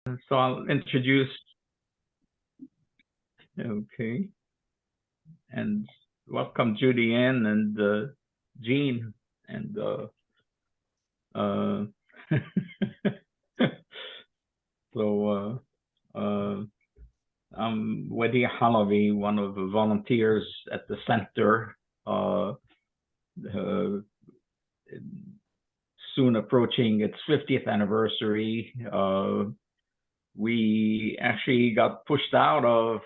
So I'll introduce, okay, and welcome Judy Ann and Jean and so I'm Wadi Halavi, one of the volunteers at the center. Soon approaching its 50th anniversary. We actually got pushed out of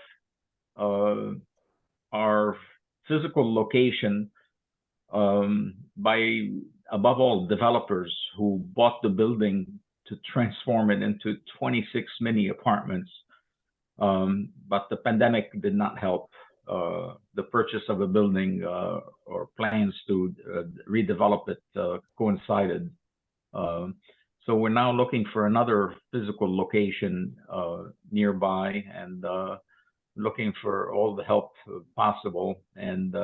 our physical location by, above all, developers who bought the building to transform it into 26 mini apartments. But the pandemic did not help. The purchase of a building or plans to redevelop it coincided. So we're now looking for another physical location nearby and looking for all the help possible and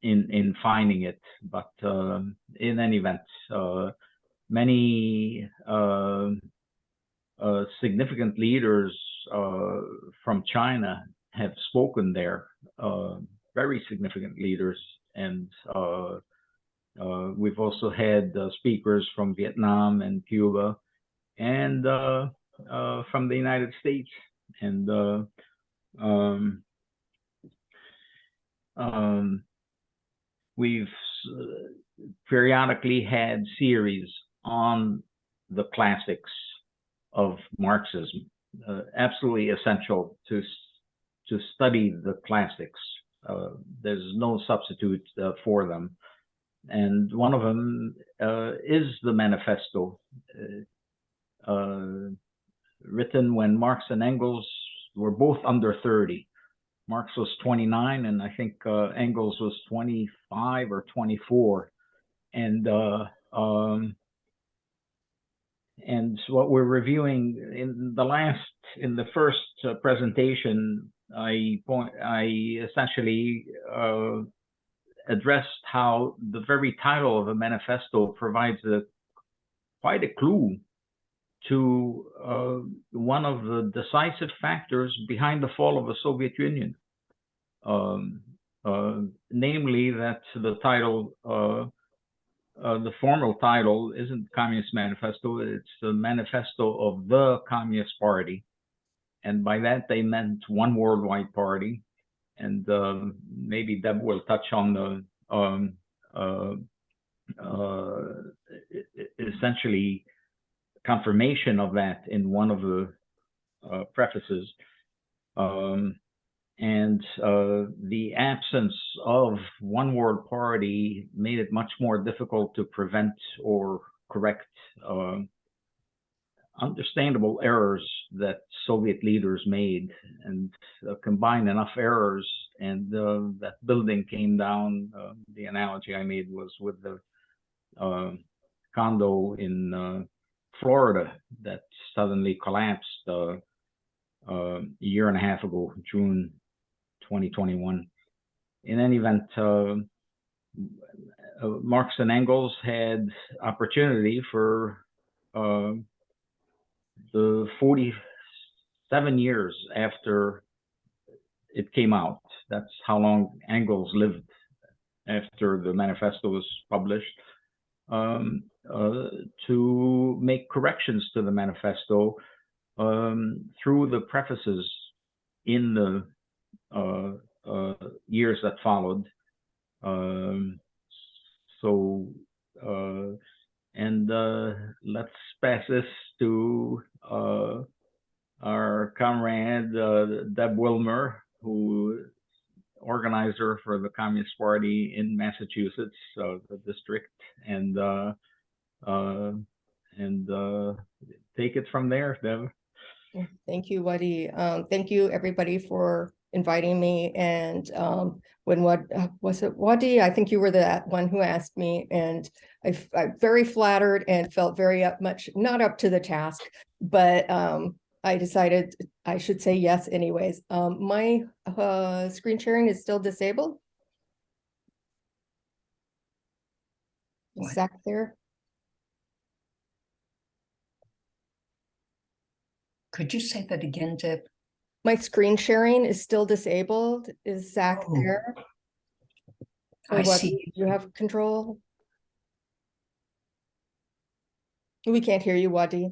in finding it. But in any event, many significant leaders from China have spoken there, very significant leaders, and we've also had speakers from Vietnam and Cuba and from the United States. And we've periodically had series on the classics of Marxism. Absolutely essential to study the classics. There's no substitute for them. And one of them is the Manifesto, written when Marx and Engels were both under 30. Marx was 29, and I think Engels was 25 or 24. And what we're reviewing in the first presentation, I essentially addressed how the very title of a manifesto provides quite a clue to one of the decisive factors behind the fall of the Soviet Union, namely that the title, the formal title, isn't Communist Manifesto, it's the Manifesto of the Communist Party. And by that, they meant one worldwide party. And maybe Deb will touch on the essentially confirmation of that in one of the prefaces. And the absence of one world party made it much more difficult to prevent or correct understandable errors that Soviet leaders made, and combined enough errors, and that building came down. The analogy I made was with the condo in Florida that suddenly collapsed a year and a half ago, June 2021. In any event, Marx and Engels had opportunity for the 47 years after it came out. That's how long Engels lived after the manifesto was published, to make corrections to the manifesto through the prefaces in the years that followed. Let's pass this to our comrade Deb Wilmer, who organizer for the Communist Party in Massachusetts, the district, and take it from there, Deb. Thank you, Wadi. Thank you, everybody, for inviting me. And when was it Wadi? I think you were the one who asked me, and I'm very flattered and felt very not up to the task, but I decided I should say yes anyways. My screen sharing is still disabled. Is Zach there? Could you say that again, Deb? My screen sharing is still disabled. Is Zach there? Or I what? see. You have control? We can't hear you, Wadi.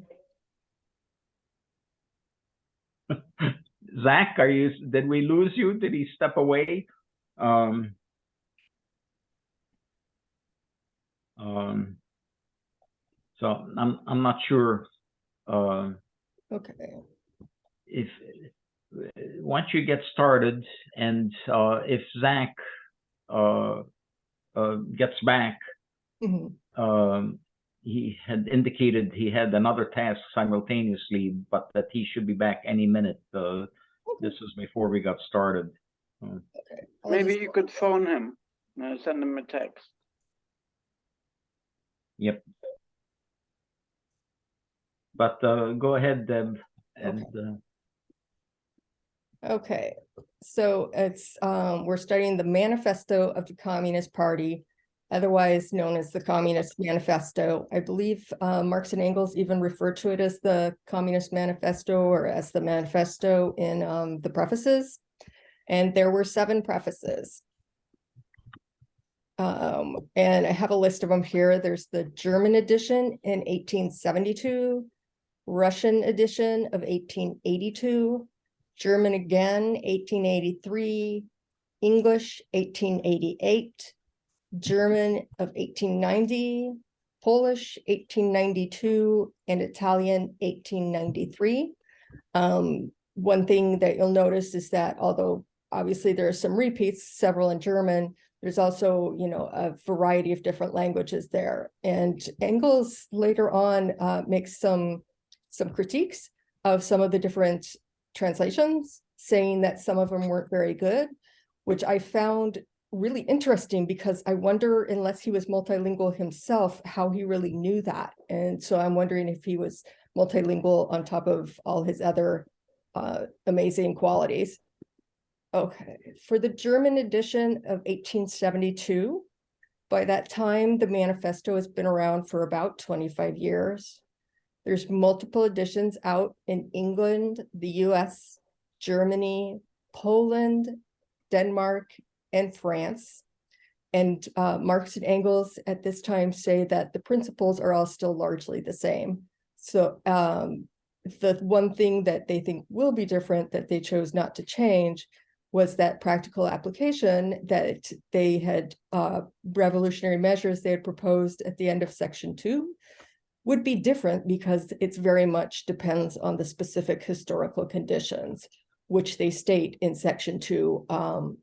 Zach, did we lose you? Did he step away? So I'm not sure. Okay. If once you get started, and if Zach gets back, he had indicated he had another task simultaneously, but that he should be back any minute. This was before we got started. Okay. Maybe you could phone him, send him a text. Yep. But go ahead, Deb. And okay. So it's we're studying the Manifesto of the Communist Party, otherwise known as the Communist Manifesto. I believe Marx and Engels even refer to it as the Communist Manifesto or as the Manifesto in the prefaces. And there were 7 prefaces. And I have a list of them here. There's the German edition in 1872, Russian edition of 1882, German again, 1883, English, 1888, German of 1890, Polish, 1892, and Italian, 1893. One thing that you'll notice is that although obviously there are some repeats, several in German, there's also, you know, a variety of different languages there. And Engels later on makes some critiques of some of the different translations, saying that some of them weren't very good, which I found really interesting because I wonder, unless he was multilingual himself, how he really knew that. And so I'm wondering if he was multilingual on top of all his other amazing qualities. Okay, for the German edition of 1872, by that time, the manifesto has been around for about 25 years. There's multiple editions out in England, the US, Germany, Poland, Denmark, and France. And Marx and Engels at this time say that the principles are all still largely the same. So the one thing that they think will be different that they chose not to change was that practical application that they had revolutionary measures they had proposed at the end of Section 2 would be different because it's very much depends on the specific historical conditions, which they state in Section 2 on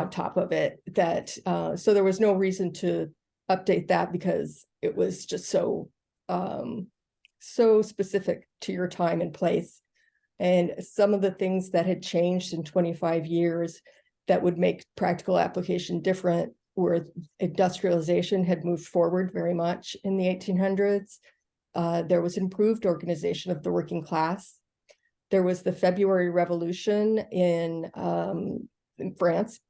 top of it. That so there was no reason to update that because it was just so specific to your time and place. And some of the things that had changed in 25 years that would make practical application different were industrialization had moved forward very much in the 1800s. There was improved organization of the working class. There was the February Revolution in France,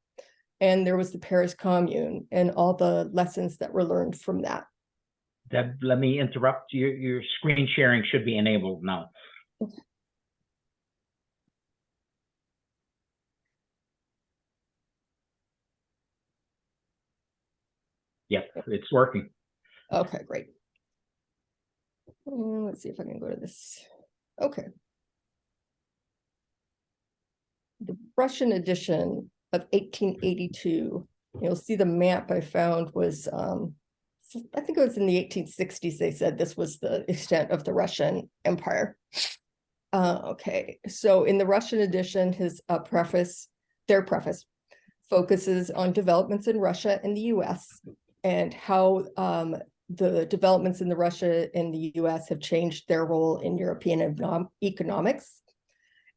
and there was the Paris Commune and all the lessons that were learned from that. Deb, let me interrupt you. Your screen sharing should be enabled now. Okay. Yep, it's working. Okay, great. Let's see if I can go to this. Okay. The Russian edition of 1882, you'll see the map I found was, I think it was in the 1860s, they said this was the extent of the Russian Empire. Okay, so in the Russian edition, his their preface, focuses on developments in Russia and the US and how the developments in the Russia and the US have changed their role in European economics.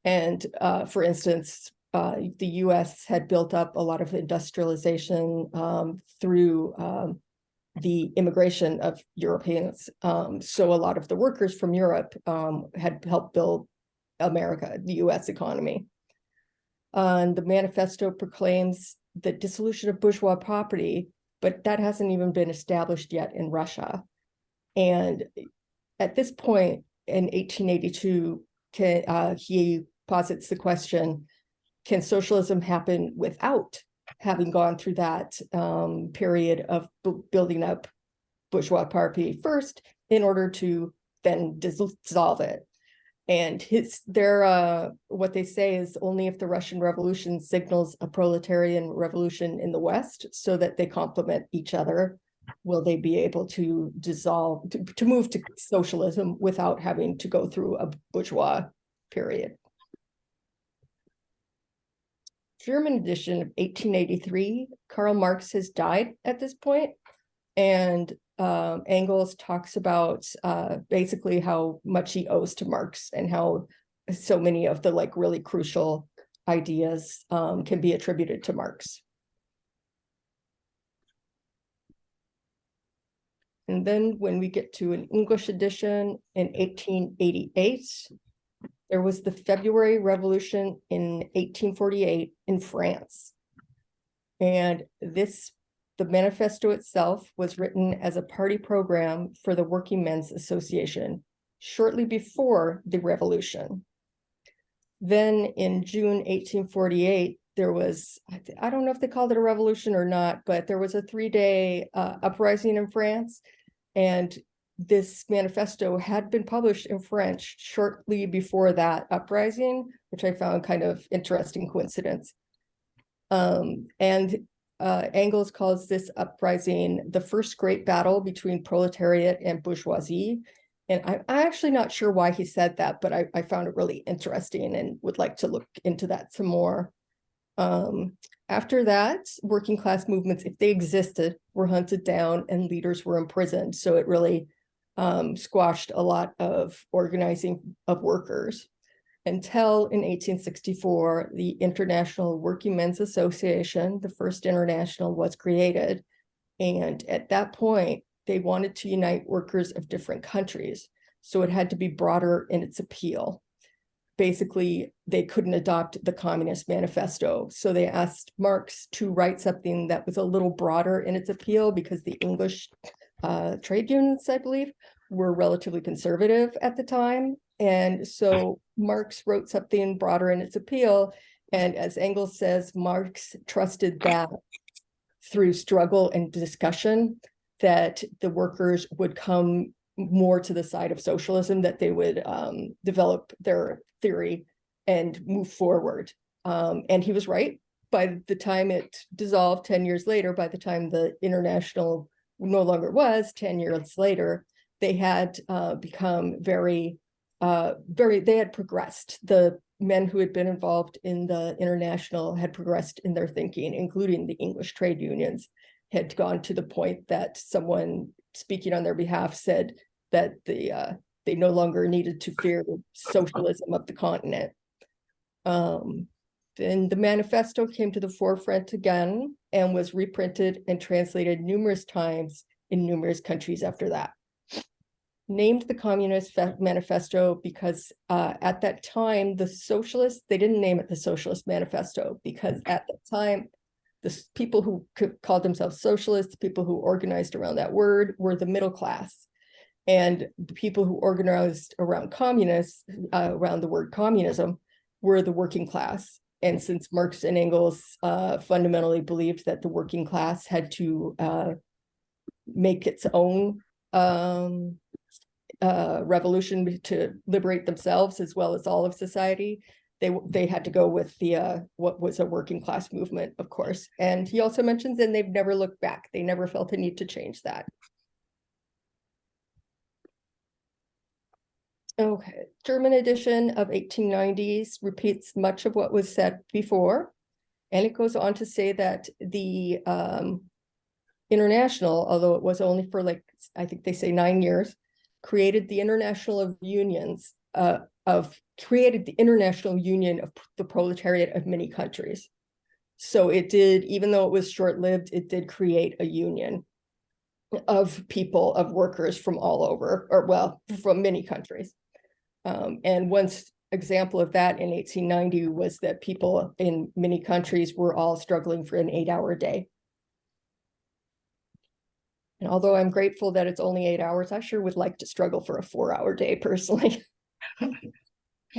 And for instance, the US had built up a lot of industrialization through the immigration of Europeans. So a lot of the workers from Europe had helped build America, the US economy. And the manifesto proclaims the dissolution of bourgeois property, but that hasn't even been established yet in Russia. And at this point in 1882, he posits the question, can socialism happen without having gone through that period of building up bourgeois party first in order to then dissolve it? And what they say is only if the Russian Revolution signals a proletarian revolution in the West so that they complement each other, will they be able to dissolve, to move to socialism without having to go through a bourgeois period. German edition of 1883, Karl Marx has died at this point, and Engels talks about basically how much he owes to Marx and how so many of the really crucial ideas can be attributed to Marx. And then when we get to an English edition in 1888, there was the February Revolution in 1848 in France. And the manifesto itself was written as a party program for the Working Men's Association shortly before the revolution. Then in June 1848, there was, I don't know if they called it a revolution or not, but there was a 3-day uprising in France. And this manifesto had been published in French shortly before that uprising, which I found kind of interesting coincidence. Engels calls this uprising the first great battle between proletariat and bourgeoisie. And I'm actually not sure why he said that, but I found it really interesting and would like to look into that some more. After that, working class movements, if they existed, were hunted down and leaders were imprisoned. So it really squashed a lot of organizing of workers until in 1864, the International Working Men's Association, the first international, was created. And at that point, they wanted to unite workers of different countries. So it had to be broader in its appeal. Basically, they couldn't adopt the Communist Manifesto. So they asked Marx to write something that was a little broader in its appeal because the English trade unions, I believe, were relatively conservative at the time. And so Marx wrote something broader in its appeal. And as Engels says, Marx trusted that through struggle and discussion, that the workers would come more to the side of socialism, that they would develop their theory and move forward. And he was right. By the time it dissolved 10 years later, by the time the International no longer was, 10 years later, they had become they had progressed. The men who had been involved in the International had progressed in their thinking, including the English trade unions, had gone to the point that someone speaking on their behalf said that they no longer needed to fear the socialism of the continent. Then the manifesto came to the forefront again and was reprinted and translated numerous times in numerous countries after that. Named the Communist Manifesto because at that time, the socialists, they didn't name it the Socialist Manifesto because at that time, the people who called themselves socialists, people who organized around that word, were the middle class. And the people who organized around communists, around the word communism, were the working class. And since Marx and Engels fundamentally believed that the working class had to make its own revolution to liberate themselves as well as all of society, they had to go with the what was a working class movement, of course. And he also mentions, and they've never looked back. They never felt a need to change that. Okay, German edition of 1890s repeats much of what was said before. And it goes on to say that the International, although it was only for I think they say 9 years, created the International of Unions created the International Union of the Proletariat of many countries. So it did, even though it was short-lived, it did create a union of people, of workers from all over, or well, from many countries. And one example of that in 1890 was that people in many countries were all struggling for an 8-hour day. And although I'm grateful that it's only 8 hours, I sure would like to struggle for a 4-hour day personally.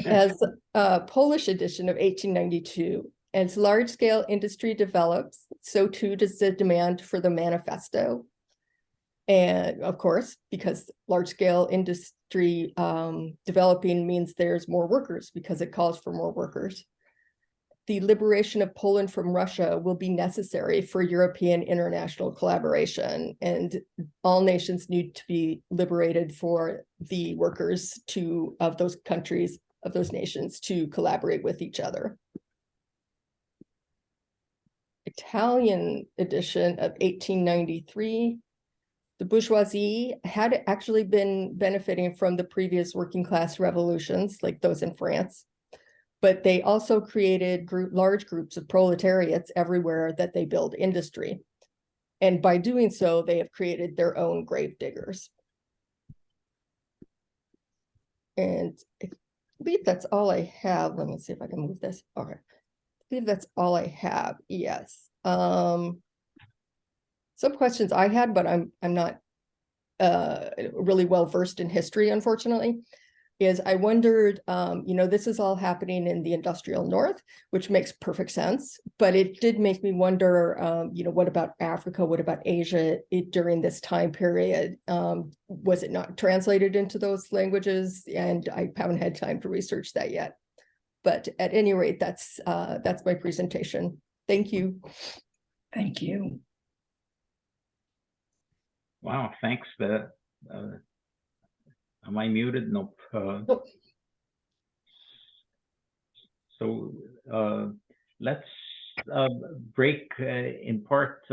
as a Polish edition of 1892. As large-scale industry develops, so too does the demand for the manifesto. And of course, because large-scale industry developing means there's more workers because it calls for more workers. The liberation of Poland from Russia will be necessary for European international collaboration, and all nations need to be liberated for the workers of those countries, of those nations, to collaborate with each other. Italian edition of 1893, the bourgeoisie had actually been benefiting from the previous working class revolutions, like those in France, but they also created large groups of proletariats everywhere that they build industry. And by doing so, they have created their own grave diggers. And I believe that's all I have. Let me see if I can move this. Okay. I believe that's all I have. Yes. Some questions I had, but I'm not really well versed in history, unfortunately, is I wondered, this is all happening in the industrial North, which makes perfect sense, but it did make me wonder, what about Africa? What about Asia during this time period? Was it not translated into those languages? And I haven't had time to research that yet. But at any rate, that's my presentation. Thank you. Thank you. Wow, thanks. Am I muted? Nope. Nope. So let's break in part.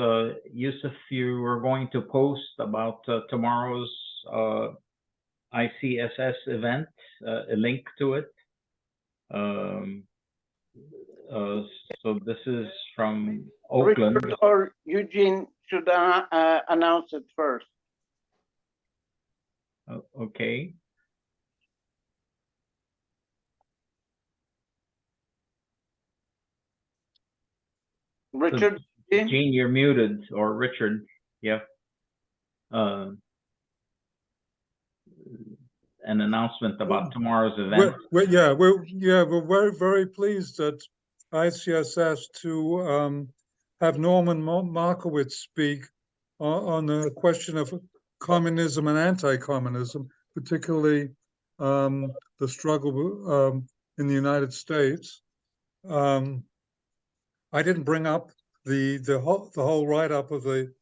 Yusuf, you were going to post about tomorrow's ICSS event, a link to it. So this is from Oakland. Richard or Eugene should announce it first. Okay. Richard, Gene, you're muted, or Richard. Yeah. An announcement about tomorrow's event. We're very, very pleased at ICSS to have Norman Markowitz speak on the question of communism and anti-communism, particularly the struggle in the United States. I didn't bring up the whole write-up of the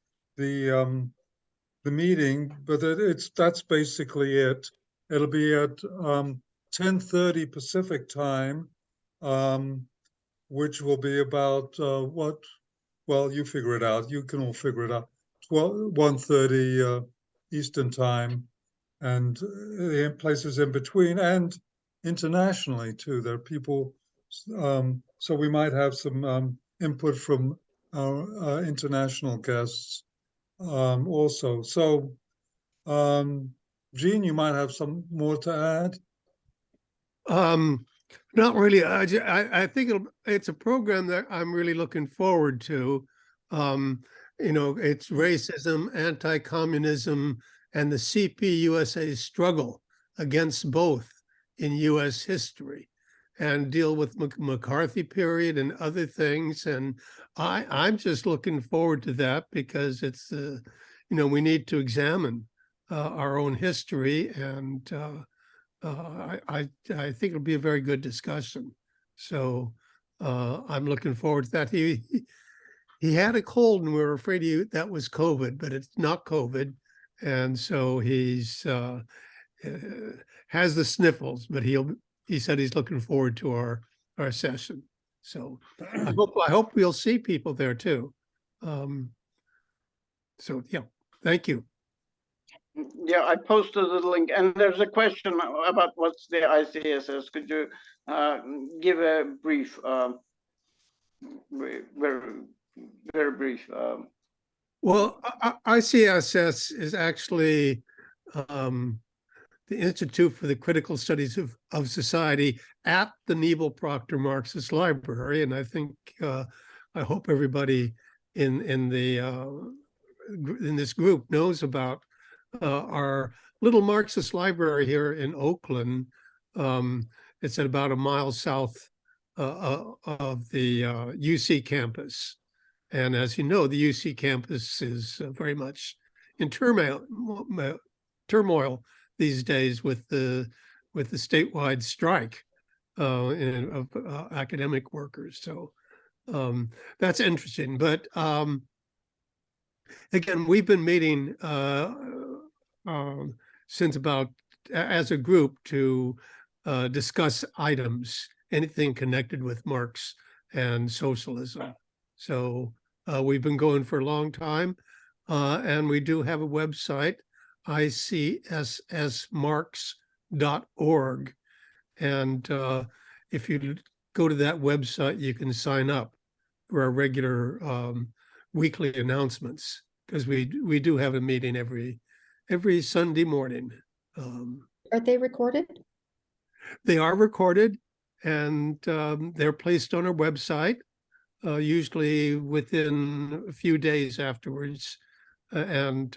meeting, but that's basically it. It'll be at 10:30 Pacific time, which will be about what? Well, you figure it out. You can all figure it out. 1:30 Eastern time, and places in between, and internationally too. There are people, so we might have some input from our international guests also. So, Gene, you might have some more to add. Not really. I think it's a program that I'm really looking forward to. It's racism, anti-communism, and the CPUSA struggle against both in U.S. history, and deal with McCarthy period and other things. And I'm just looking forward to that because it's, we need to examine our own history, and I think it'll be a very good discussion. So I'm looking forward to that. He had a cold, and we were afraid that was COVID, but it's not COVID. And so he's has the sniffles, but he said he's looking forward to our session. So I hope we'll see people there too. So yeah, thank you. Yeah, I posted the link, and there's a question about what's the ICSS. Could you give a brief, very brief? Well, ICSS is actually the Institute for the Critical Studies of Society at the Nebel Proctor Marxist Library, and I think I hope everybody in this group knows about our little Marxist library here in Oakland. It's at about a mile south of the UC campus. And as you know, the UC campus is very much in turmoil these days with the statewide strike of academic workers. So that's interesting. But again, we've been meeting since about as a group to discuss items, anything connected with Marx and socialism. So we've been going for a long time, and we do have a website, icssmarx.org. And if you go to that website, you can sign up for our regular weekly announcements, because we do have a meeting every Sunday morning. Are they recorded? They are recorded, and they're placed on our website, usually within a few days afterwards. And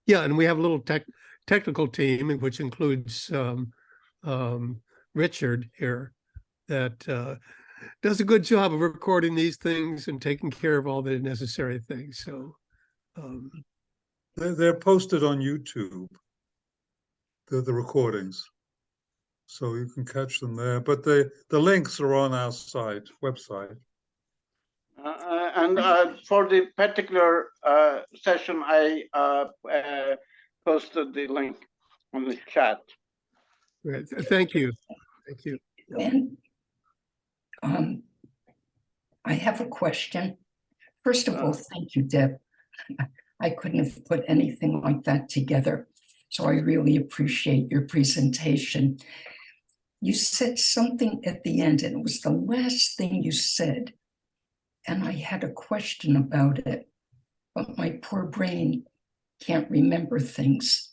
we have a little technical team, which includes Richard here, that does a good job of recording these things and taking care of all the necessary things. So they're posted on YouTube, the recordings, so you can catch them there. But the links are on our website. And for the particular session, I posted the link on the chat. Right. Thank you. Thank you. And I have a question. First of all, thank you, Deb. I couldn't have put anything like that together, so I really appreciate your presentation. You said something at the end, and it was the last thing you said, and I had a question about it, but my poor brain can't remember things.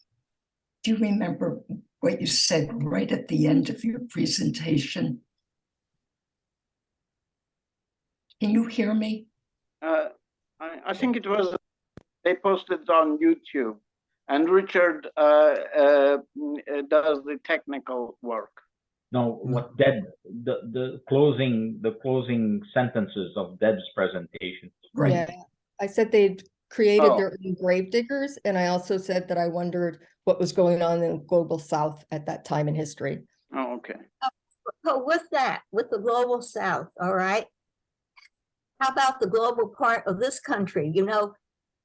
Do you remember what you said right at the end of your presentation? Can you hear me? I think it was, they posted on YouTube, and Richard does the technical work. No, what Deb, the closing sentences of Deb's presentation. Right. Yeah, I said they'd created their own grave diggers, and I also said that I wondered what was going on in the global South at that time in history. Oh, okay. So with that, with the global South, all right, how about the global part of this country? You know,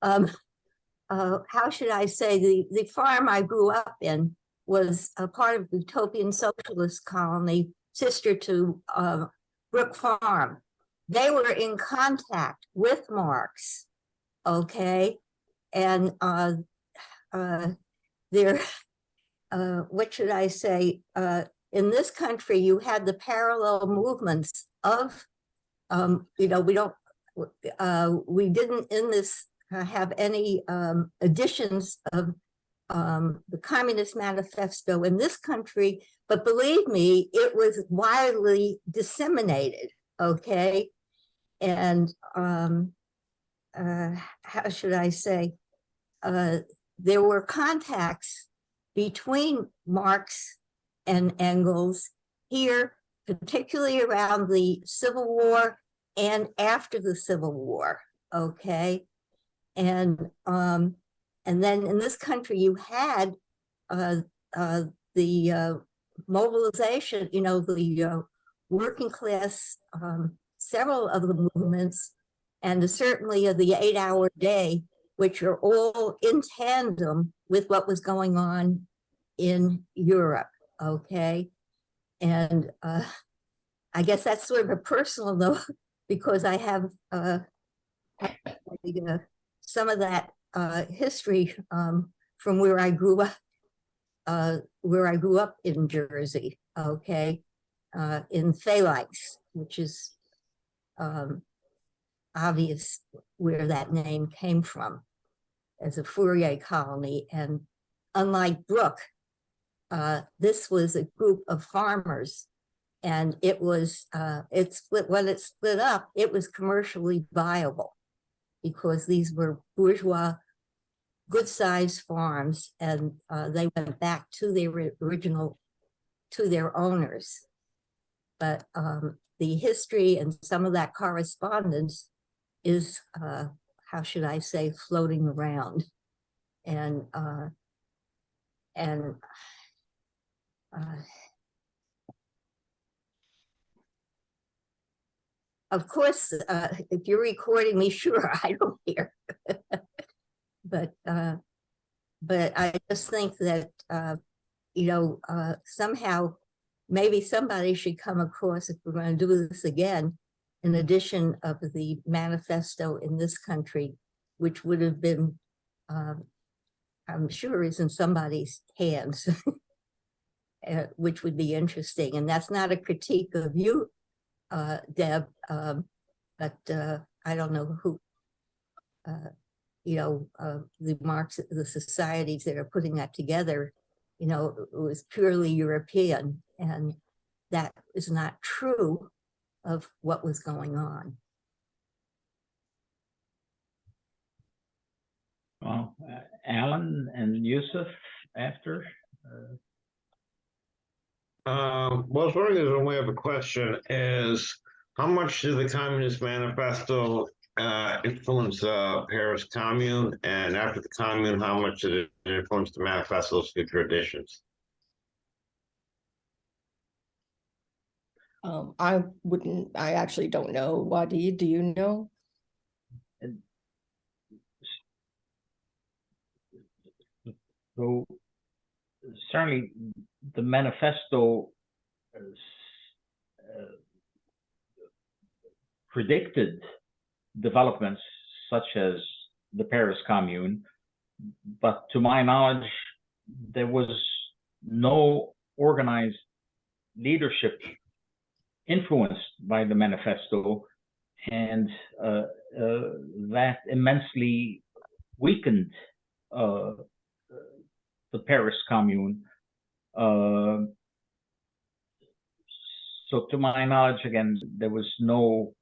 how should I say, the farm I grew up in was a part of the utopian socialist colony, sister to Brook Farm. They were in contact with Marx, okay, and what should I say? In this country, you had the parallel movements of, you know, we didn't in this have any editions of the Communist Manifesto in this country, but believe me, it was widely disseminated, okay? And how should I say? There were contacts between Marx and Engels here, particularly around the Civil War and after the Civil War, okay? And then in this country, you had the mobilization, you know, the working class, several of the movements, and certainly of the 8-hour day, which are all in tandem with what was going on in Europe, okay? And I guess that's sort of a personal note, because I have some of that history from where I grew up in Jersey, okay, in Phalanx, which is obvious where that name came from, as a Fourier colony. And unlike Brook, this was a group of farmers, and it was when it split up, it was commercially viable, because these were bourgeois good-sized farms, and they went back to their original, to their owners. But the history and some of that correspondence is, how should I say, floating around. And of course, if you're recording me, sure, I don't care. But I just think that, you know, somehow maybe somebody should come across, if we're going to do this again, an edition of the manifesto in this country, which would have been, I'm sure is in somebody's hands, which would be interesting. And that's not a critique of you, Deb, but I don't know who, you know, the Marx, the societies that are putting that together, you know, it was purely European, and that is not true of what was going on. Well, Alan and Yusuf after. Well, as far as a way of a question is, how much did the Communist Manifesto influence Paris Commune, and after the Commune, how much did it influence the Manifesto's future editions? I actually don't know. Wadi, do you know? So certainly the manifesto predicted developments such as the Paris Commune, but to my knowledge, there was no organized leadership influenced by the manifesto, and that immensely weakened the Paris Commune. So to my knowledge, again, there was no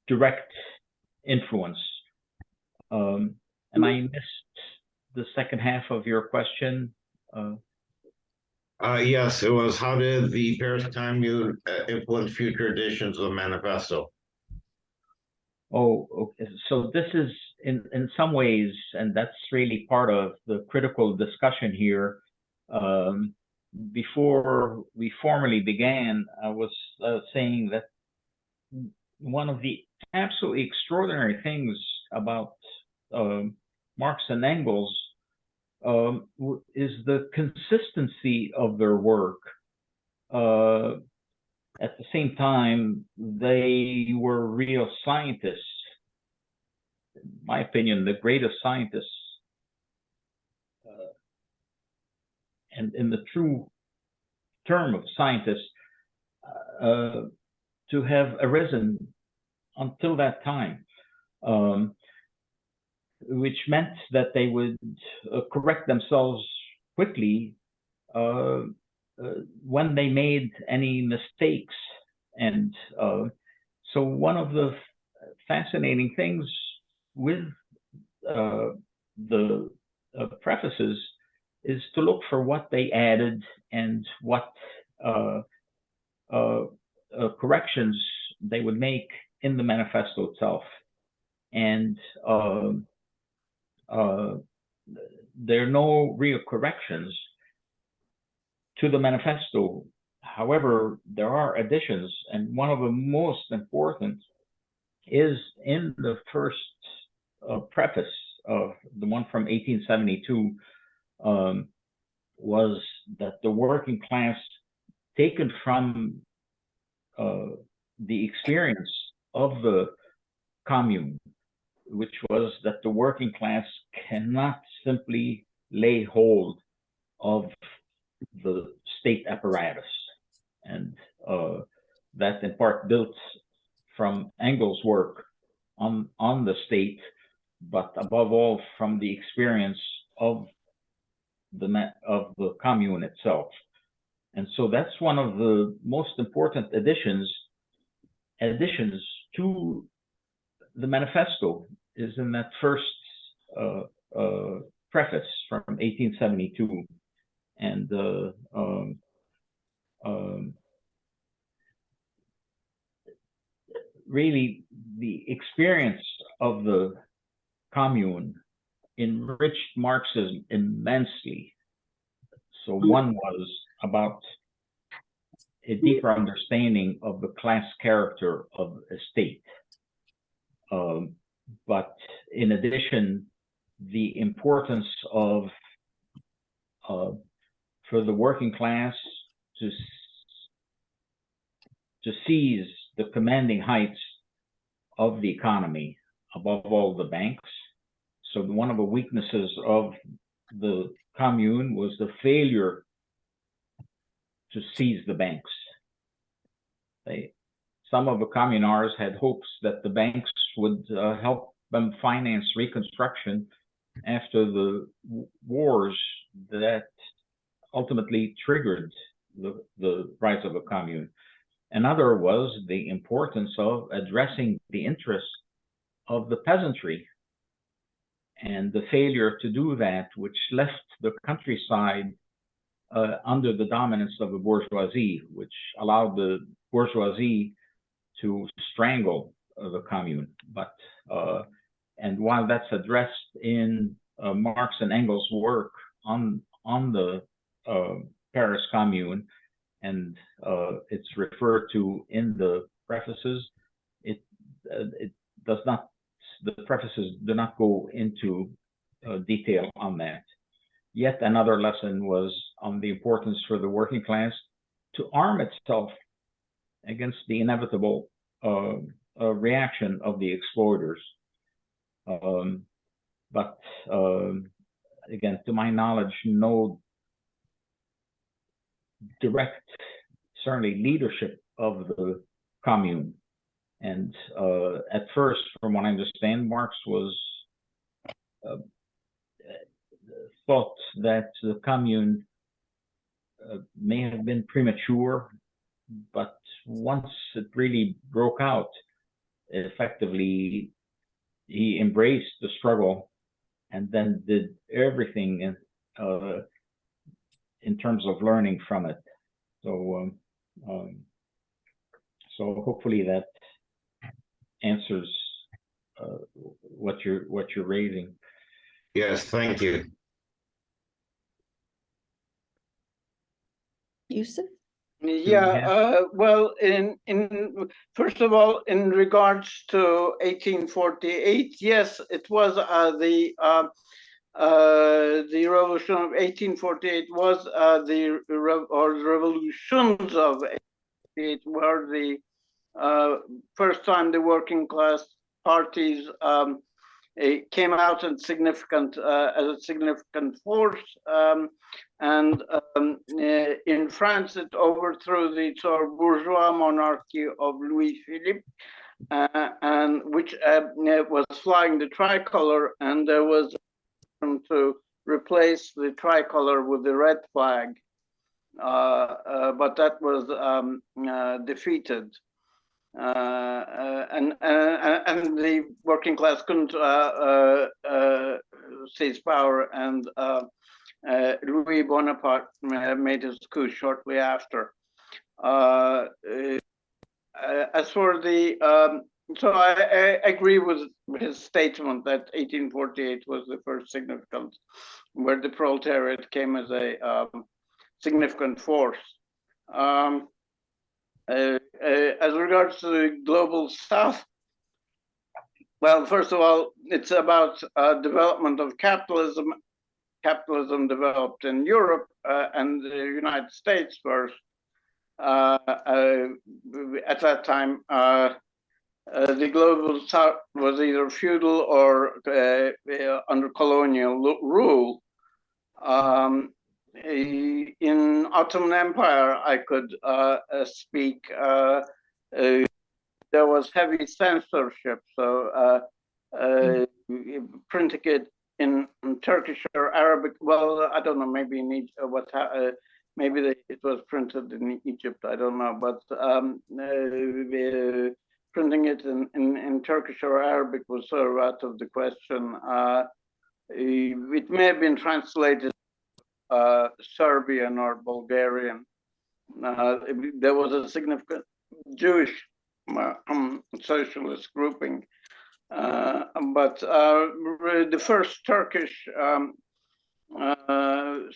direct influence. And I missed the second half of your question. Yes, it was, how did the Paris Commune influence future editions of the manifesto? Oh, okay. So this is in some ways, and that's really part of the critical discussion here. Before we formally began, I was saying that one of the absolutely extraordinary things about Marx and Engels is the consistency of their work. At the same time, they were real scientists. In my opinion, the greatest scientists, and in the true term of scientists, to have arisen until that time, which meant that they would correct themselves quickly when they made any mistakes. And so one of the fascinating things with the prefaces is to look for what they added and what corrections they would make in the manifesto itself. And there are no real corrections to the manifesto. However, there are additions, and one of the most important is in the first preface of the one from 1872, was that the working class, taken from the experience of the commune, which was that the working class cannot simply lay hold of the state apparatus, and that in part built from Engels' work on the state, but above all from the experience of the commune itself. And so that's one of the most important additions to the manifesto, is in that first preface from 1872, and really the experience of the commune enriched Marxism immensely. So one was about a deeper understanding of the class character of a state. But in addition, the importance of for the working class to seize the commanding heights of the economy, above all the banks. So one of the weaknesses of the commune was the failure to seize the banks. Some of the communards had hopes that the banks would help them finance reconstruction after the wars that ultimately triggered the rise of a commune. Another was the importance of addressing the interests of the peasantry, and the failure to do that, which left the countryside under the dominance of the bourgeoisie, which allowed the bourgeoisie to strangle the commune. But and while that's addressed in Marx and Engels' work on the Paris Commune, and it's referred to in the prefaces, it does not. The prefaces do not go into detail on that. Yet another lesson was on the importance for the working class to arm itself against the inevitable reaction of the exploiters. But again, to my knowledge, no direct, certainly leadership of the commune. And at first, from what I understand, Marx was thought that the commune may have been premature, but once it really broke out, effectively, he embraced the struggle and then did everything in terms of learning from it. So, so hopefully that answers what you're raising. Yes, thank you. Yusuf? Yeah, well, in first of all, in regards to 1848, yes, it was the revolution of 1848 was the revolutions of 1848 were the first time the working class parties came out as a significant force, and in France it overthrew the sort of bourgeois monarchy of Louis Philippe, and which was flying the tricolor, and there was to replace the tricolor with the red flag, but that was defeated. And the working class couldn't seize power, and Louis Bonaparte made his coup shortly after. As for the, so I agree with his statement that 1848 was the first significant, where the proletariat came as a significant force. As regards to the global south, well, first of all, it's about development of capitalism. Capitalism developed in Europe and the United States first. At that time, the global south was either feudal or under colonial rule. In Ottoman Empire, I could speak. There was heavy censorship, so printing it in Turkish or Arabic. Well, I don't know. Maybe in Egypt, maybe it was printed in Egypt. I don't know, but printing it in Turkish or Arabic was sort of out of the question. It may have been translated Serbian or Bulgarian. There was a significant Jewish socialist grouping, but the first Turkish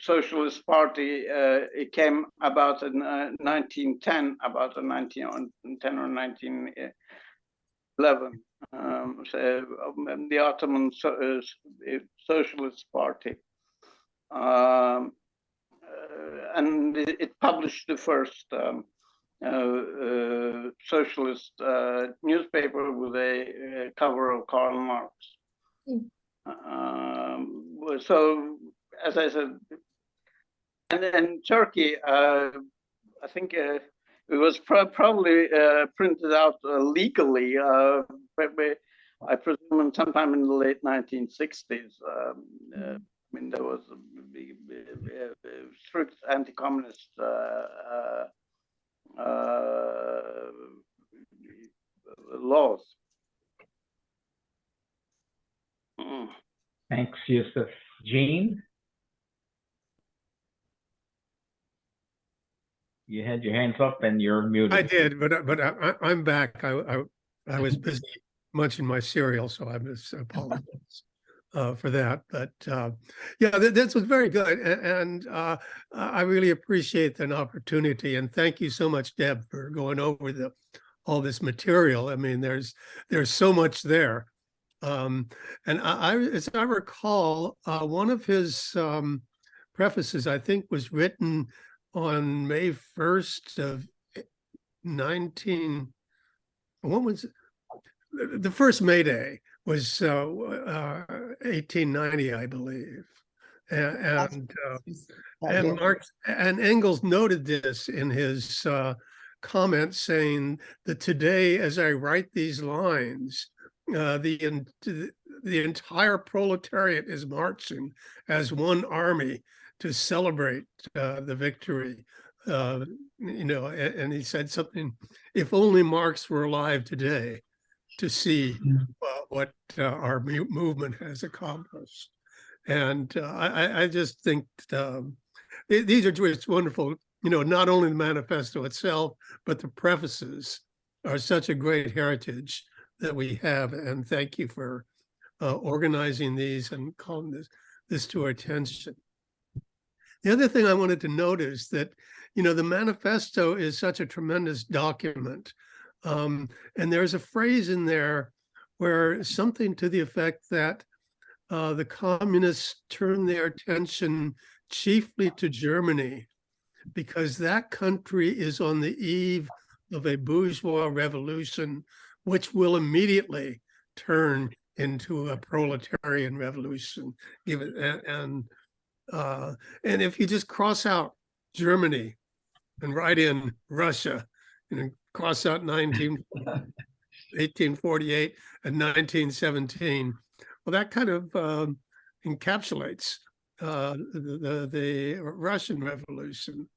Socialist Party it came about in 1910, about in 1910 or 1911. The Ottoman Socialist Party, and it published the first socialist newspaper with a cover of Karl Marx. So, as I said, and then Turkey, I think it was probably printed out legally, I presume sometime in the late 1960s. I mean, there was strict anti-communist laws. Thanks, Yusuf. Jean? You had your hands up and you're muted. I did, but I'm back. I was busy munching my cereal, so I apologize for that. But yeah, this was very good, and I really appreciate an opportunity. And thank you so much, Deb, for going over all this material. I mean, there's so much there. And as I recall, one of his prefaces, I think, was written on May 1st of what was it? The first May Day was 1890, I believe. And Marx and Engels noted this in his comment, saying that today, as I write these lines, the entire proletariat is marching as one army to celebrate the victory. You know, and he said something, if only Marx were alive today to see what our movement has accomplished. And I just think these are just wonderful, you know, not only the manifesto itself, but the prefaces are such a great heritage that we have. And thank you for organizing these and calling this to our attention. The other thing I wanted to note is that, you know, the manifesto is such a tremendous document. And there's a phrase in there where something to the effect that the communists turn their attention chiefly to Germany because that country is on the eve of a bourgeois revolution, which will immediately turn into a proletarian revolution. And if you just cross out Germany and write in Russia, and cross out 1848 and 1917, well, that kind of encapsulates the Russian Revolution.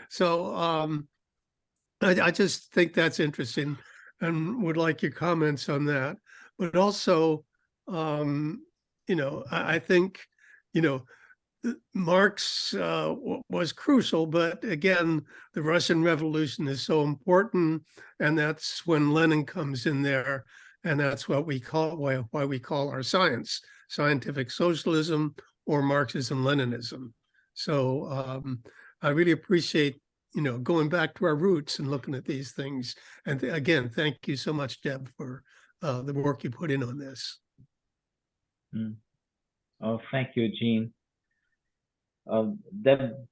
So I just think that's interesting and would like your comments on that. But also, you know, I think, you know, Marx was crucial, but again, the Russian Revolution is so important, and that's when Lenin comes in there, and that's what we call why we call our science scientific socialism or Marxism-Leninism. So I really appreciate, you know, going back to our roots and looking at these things. And again, thank you so much, Deb, for the work you put in on this. Oh, thank you, Jean. Deb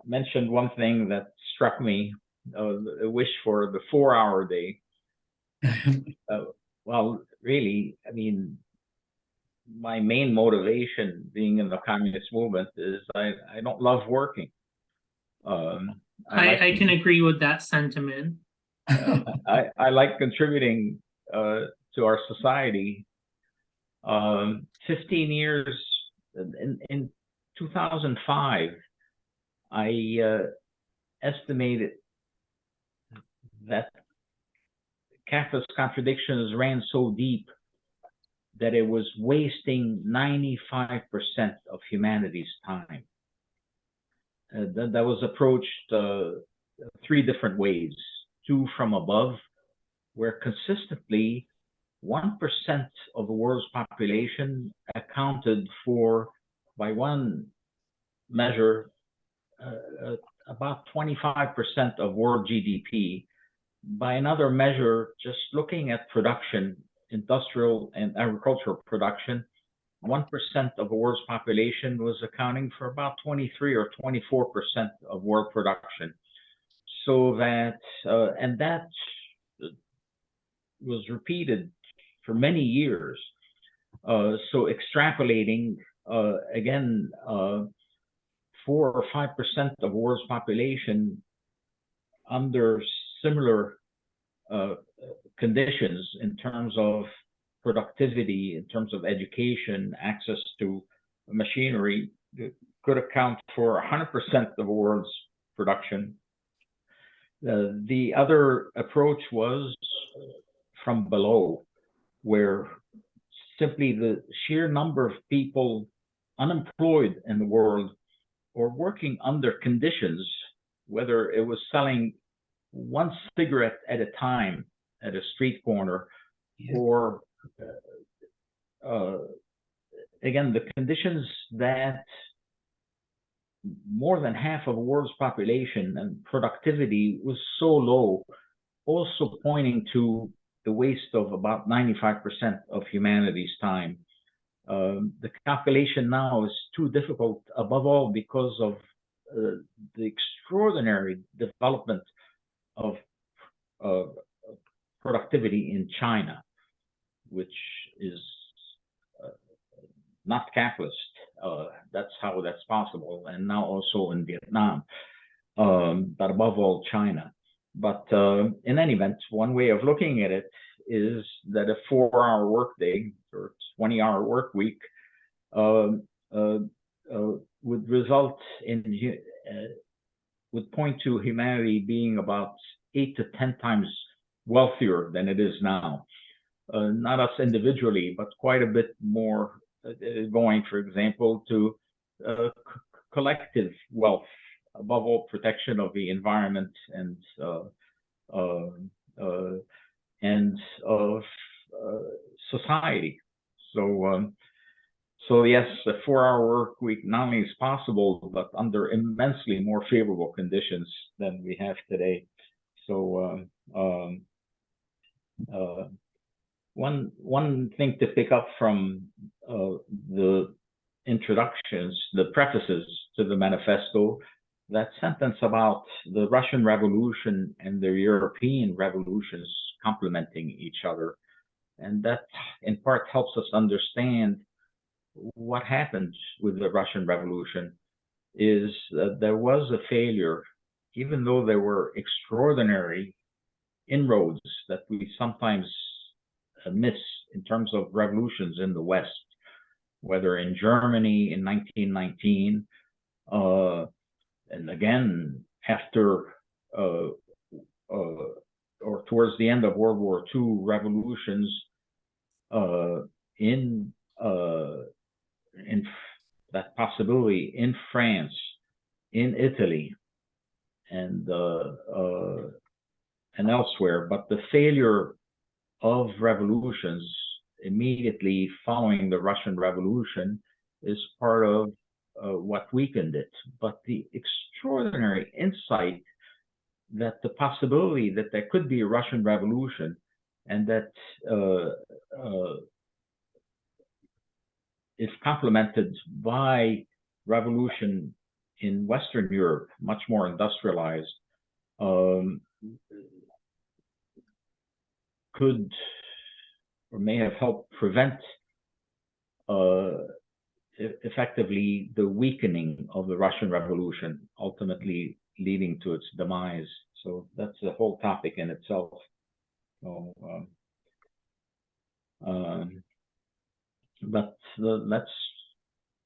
mentioned one thing that struck me, a wish for the 4-hour day. Well, really, I mean, my main motivation being in the communist movement is I don't love working. I can agree with that sentiment. I like contributing to our society. 15 years in 2005, I estimated that Kafka's contradictions ran so deep that it was wasting 95% of humanity's time. That was approached 3 different ways. 2 from above, where consistently 1% of the world's population accounted for, by one measure, about 25% of world GDP. By another measure, just looking at production, industrial and agricultural production, 1% of the world's population was accounting for about 23 or 24% of world production. So that, and that was repeated for many years. So extrapolating, again, 4 or 5% of the world's population under similar conditions in terms of productivity, in terms of education, access to machinery, could account for 100% of the world's production. The other approach was from below, where simply the sheer number of people unemployed in the world or working under conditions, whether it was selling 1 cigarette at a time at a street corner, or again, the conditions that more than half of the world's population and productivity was so low, also pointing to the waste of about 95% of humanity's time. The calculation now is too difficult, above all because of the extraordinary development of productivity in China, which is not capitalist. That's how that's possible, and now also in Vietnam, but above all China. But in any event, one way of looking at it is that a 4-hour workday or 20-hour work week would result in, would point to humanity being about 8 to 10 times wealthier than it is now. Not us individually, but quite a bit more, going, for example, to collective wealth, above all protection of the environment and of society. So yes, a 4-hour work week not only is possible, but under immensely more favorable conditions than we have today. So one thing to pick up from the introductions, the prefaces to the manifesto, that sentence about the Russian Revolution and the European revolutions complementing each other. And that in part helps us understand what happened with the Russian Revolution, is that there was a failure, even though there were extraordinary inroads that we sometimes miss in terms of revolutions in the West, whether in Germany in 1919, and again after or towards the end of World War II, revolutions in that possibility in France, in Italy, and elsewhere. But the failure of revolutions immediately following the Russian Revolution is part of what weakened it. But the extraordinary insight that the possibility that there could be a Russian Revolution, and that is complemented by revolution in Western Europe, much more industrialized, could or may have helped prevent effectively the weakening of the Russian Revolution, ultimately leading to its demise. So that's a whole topic in itself. So, but let's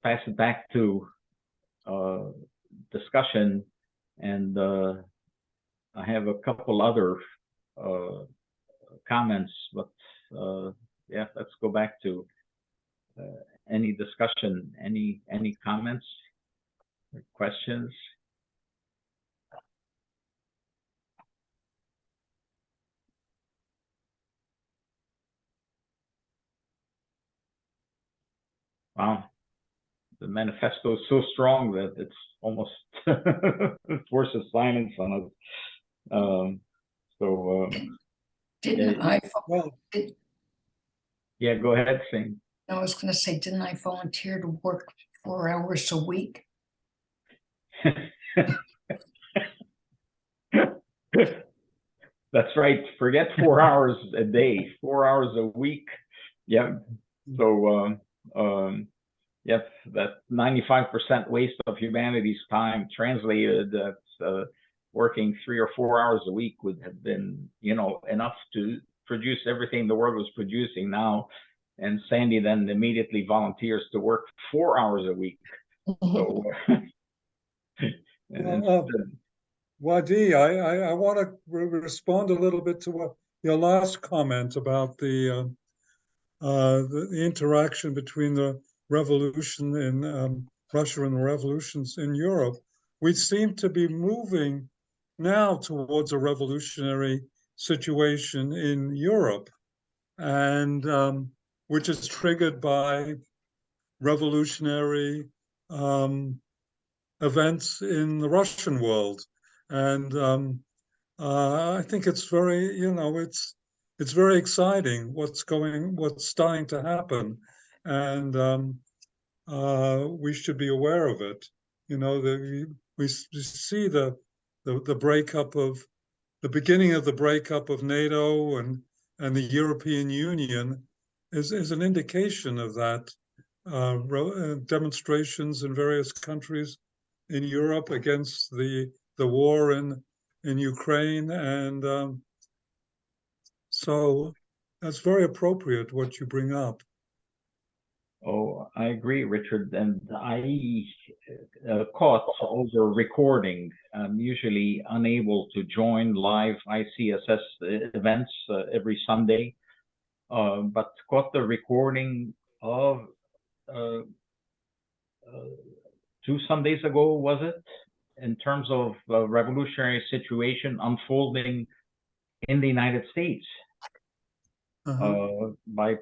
pass it back to discussion, and I have a couple other comments, but yeah, let's go back to any discussion, any comments or questions? Wow, the manifesto is so strong that it's almost forces silence on us. Didn't I? Yeah, go ahead, Singh. I was going to say, didn't I volunteer to work 4 hours a week? That's right. Forget 4 hours a day, 4 hours a week. Yeah. So, yes, that 95% waste of humanity's time translated, that's working 3 or 4 hours a week would have been, enough to produce everything the world was producing now. And Sandy then immediately volunteers to work 4 hours a week. So, Wadi, I want to respond a little bit to what your last comment about the interaction between the revolution in Russia and the revolutions in Europe. We seem to be moving now towards a revolutionary situation in Europe, and which is triggered by revolutionary events in the Russian world. And I think it's very, it's very exciting what's starting to happen, and we should be aware of it. We see the breakup of the beginning of the breakup of NATO and the European Union is an indication of that. Demonstrations in various countries in Europe against the war in Ukraine, and so that's very appropriate what you bring up. Oh, I agree, Richard. And I caught over recording. I'm usually unable to join live ICSS events every Sunday, but caught the recording of 2 Sundays ago, was it? In terms of revolutionary situation unfolding in the United States. By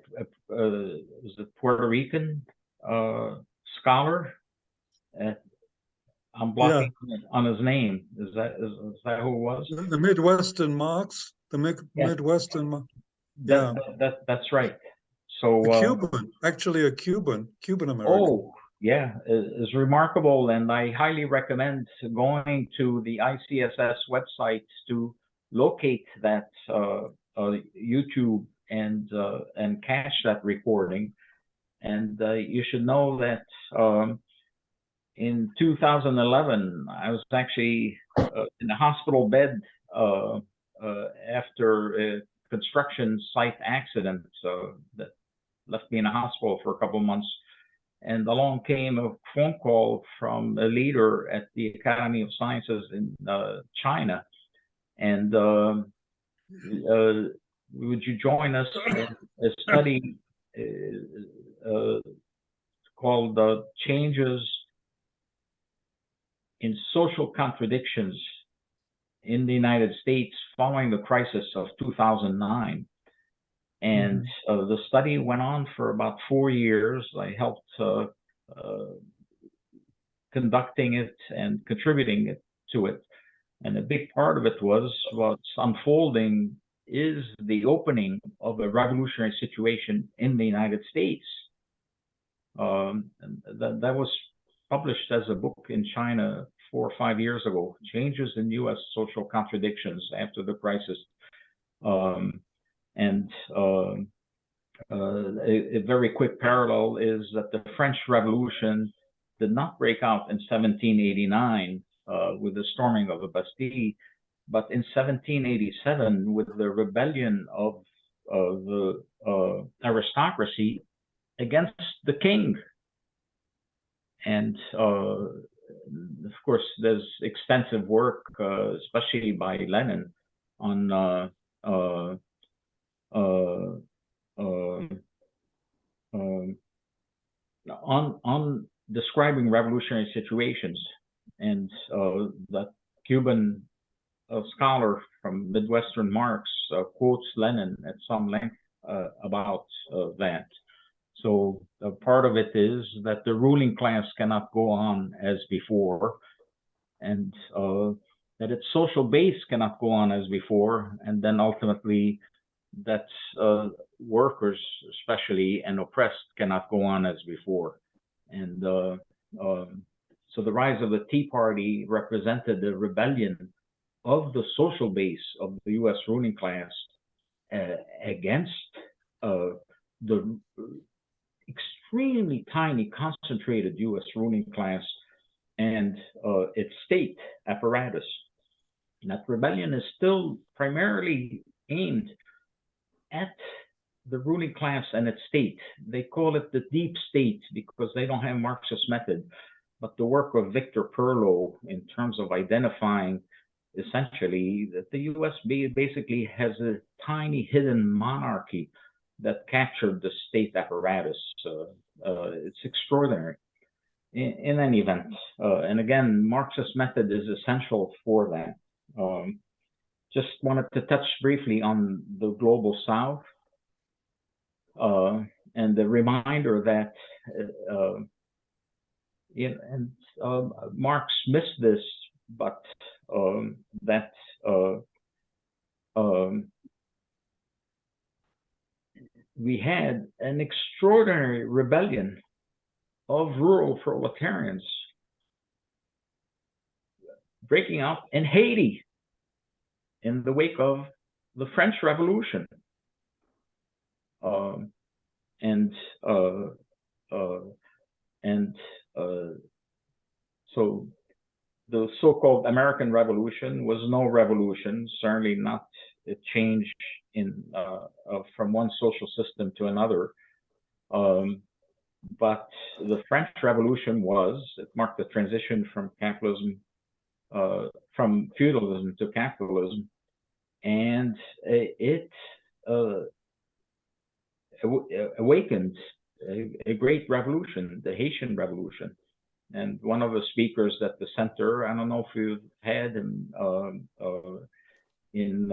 was it Puerto Rican scholar? I'm blocking on his name. Is that who it was? The Midwestern Marx. Midwestern. That's right. So Cuban, actually a Cuban American. Oh, yeah, is remarkable, and I highly recommend going to the ICSS website to locate that YouTube and catch that recording. And you should know that in 2011, I was actually in a hospital bed after a construction site accident that left me in a hospital for a couple of months. And along came a phone call from a leader at the Academy of Sciences in China. And would you join us in a study called Changes in Social Contradictions in the United States following the crisis of 2009. And the study went on for about 4 years. I helped conducting it and contributing to it. And a big part of it was what's unfolding is the opening of a revolutionary situation in the United States. And that was published as a book in China 4 or 5 years ago, Changes in U.S. Social Contradictions After the Crisis. A very quick parallel is that the French Revolution did not break out in 1789 with the storming of the Bastille, but in 1787 with the rebellion of the aristocracy against the king. And of course, there's extensive work, especially by Lenin, on on describing revolutionary situations, and that Cuban scholar from Midwestern Marx quotes Lenin at some length about that. So part of it is that the ruling class cannot go on as before, and that its social base cannot go on as before, and then ultimately that workers, especially and oppressed, cannot go on as before. And so the rise of the Tea Party represented the rebellion of the social base of the U.S. ruling class against the extremely tiny, concentrated U.S. ruling class and its state apparatus. And that rebellion is still primarily aimed at the ruling class and its state. They call it the deep state because they don't have Marxist method, but the work of Victor Perlow in terms of identifying essentially that the U.S. basically has a tiny hidden monarchy that captured the state apparatus. It's extraordinary. In any event, and again, Marxist method is essential for that. Just wanted to touch briefly on the global South and the reminder that Marx missed this, but that we had an extraordinary rebellion of rural proletarians breaking out in Haiti in the wake of the French Revolution. So the so-called American Revolution was no revolution, certainly not a change in from one social system to another. But the French Revolution it marked the transition from capitalism, from feudalism to capitalism, and it awakened a great revolution, the Haitian Revolution. And one of the speakers at the center, I don't know if you've had him in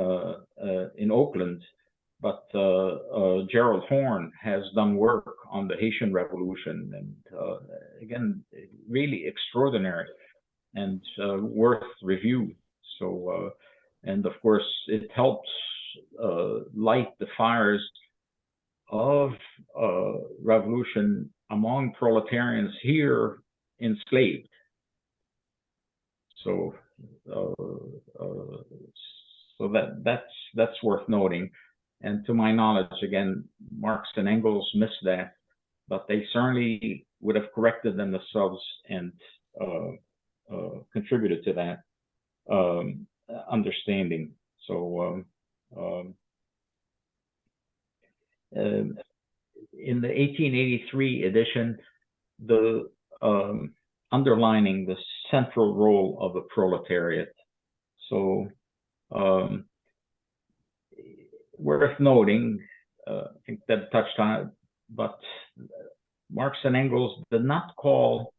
Oakland, but Gerald Horne has done work on the Haitian Revolution, and again, really extraordinary and worth review. So, and of course, it helps light the fires of revolution among proletarians here enslaved. So, that's worth noting. And to my knowledge, again, Marx and Engels missed that, but they certainly would have corrected them themselves and contributed to that understanding. So in the 1883 edition, the underlining the central role of the proletariat. So worth noting, I think that touched on it, but Marx and Engels did not call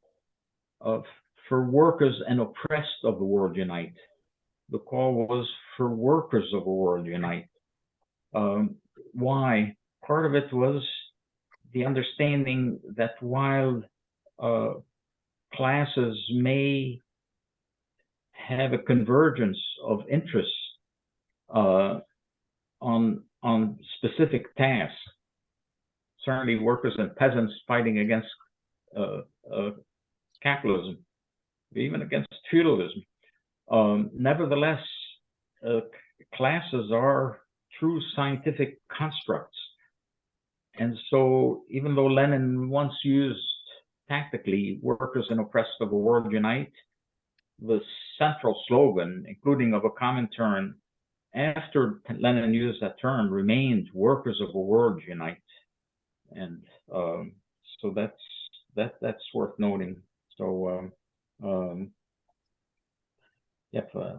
for workers and oppressed of the world unite. The call was for workers of the world unite. Why? Part of it was the understanding that while classes may have a convergence of interests on specific tasks, certainly workers and peasants fighting against capitalism, even against feudalism. Nevertheless, classes are true scientific constructs. And so even though Lenin once used tactically workers and oppressed of the world unite, the central slogan, including of a Comintern, after Lenin used that term, remained workers of the world unite. And so that's worth noting. So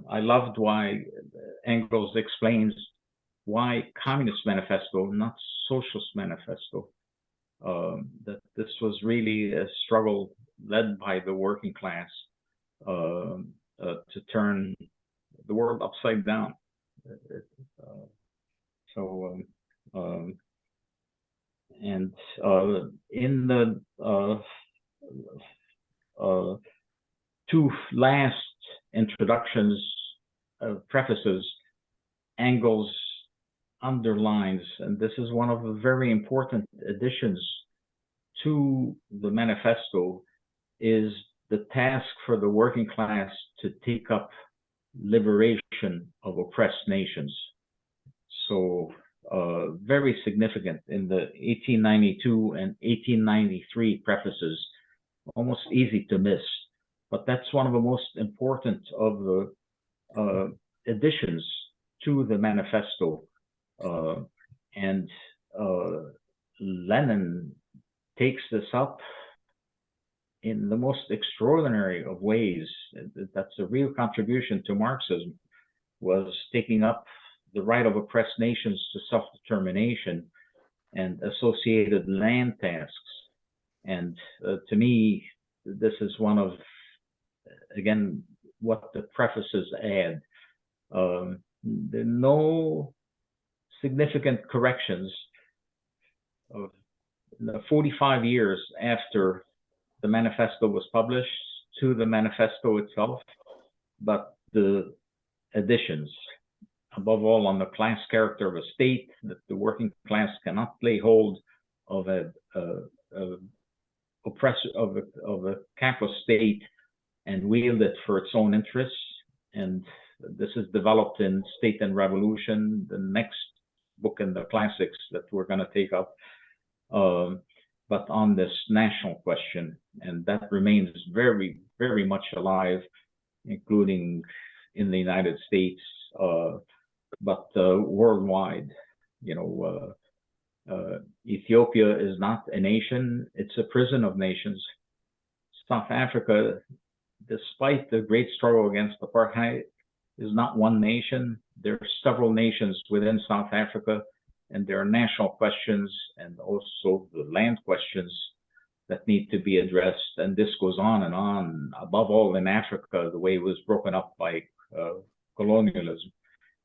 I loved why Engels explains why Communist Manifesto, not Socialist Manifesto. that this was really a struggle led by the working class to turn the world upside down. And in the two last introductions, prefaces, Engels underlines, and this is one of the very important additions to the manifesto, is the task for the working class to take up liberation of oppressed nations. So very significant in the 1892 and 1893 prefaces, almost easy to miss, but that's one of the most important of the additions to the manifesto. And Lenin takes this up in the most extraordinary of ways. That's a real contribution to Marxism, was taking up the right of oppressed nations to self-determination and associated land tasks. And to me, this is one of, again, what the prefaces add. There are no significant corrections of 45 years after the manifesto was published to the manifesto itself, but the additions, above all on the class character of a state, that the working class cannot lay hold of a capitalist state and wield it for its own interests. And this is developed in State and Revolution, the next book in the classics that we're going to take up, but on this national question, and that remains very, very much alive, including in the United States, but worldwide. You know, Ethiopia is not a nation, it's a prison of nations. South Africa, despite the great struggle against apartheid, is not one nation. There are several nations within South Africa, and there are national questions and also the land questions that need to be addressed. And this goes on and on, above all in Africa, the way it was broken up by colonialism.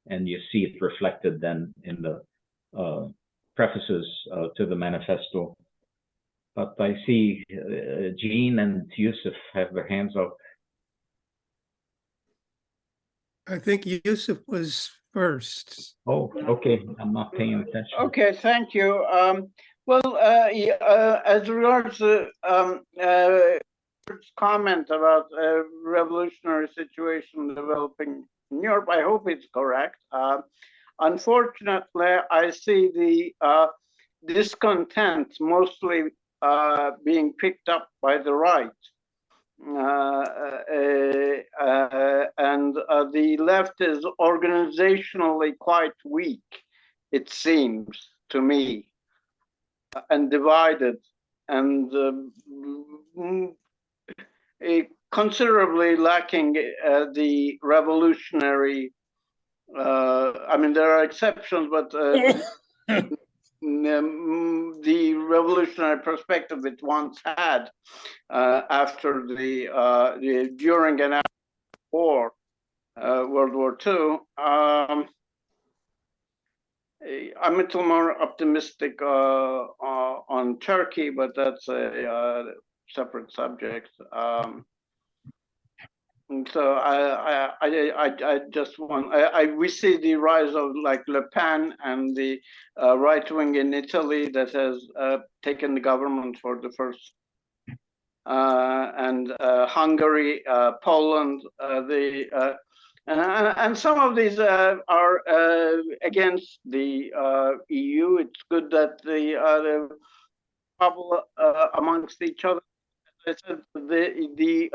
And you see it reflected then in the prefaces to the manifesto. But I see Jean and Yusuf have their hands up. I think Yusuf was first. Oh, okay. I'm not paying attention. Okay, thank you. Well, as regards comment about a revolutionary situation developing in Europe, I hope it's correct. Unfortunately, I see the discontent mostly being picked up by the right. And the left is organizationally quite weak, it seems to me, and divided, and considerably lacking the revolutionary. I mean, there are exceptions, but the revolutionary perspective it once had after the during and after war, World War II. I'm a little more optimistic on Turkey, but that's a separate subject. So I just want, we see the rise of like Le Pen and the right wing in Italy that has taken the government for the first, and Hungary, Poland, and some of these are against the EU. It's good that the trouble amongst each other. As I said, the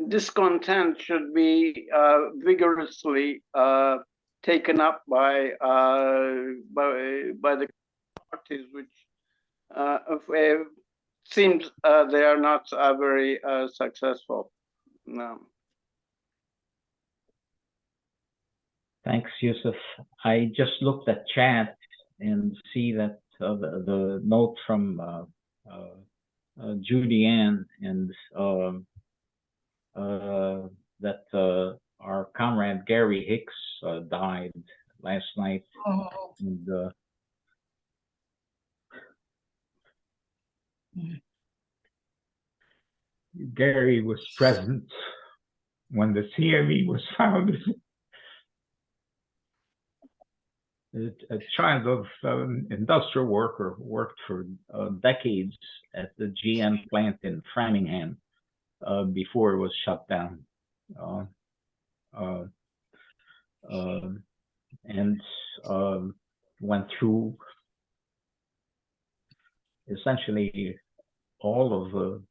discontent should be vigorously taken up by the parties, which seems they are not very successful. No. Thanks, Yusuf. I just looked at chat and see that the note from Judy Ann, and that our comrade Gary Hicks died last night. Oh, And Gary was present when the CME was founded. A child of industrial worker, worked for decades at the GM plant in Framingham before it was shut down. And went through essentially all of the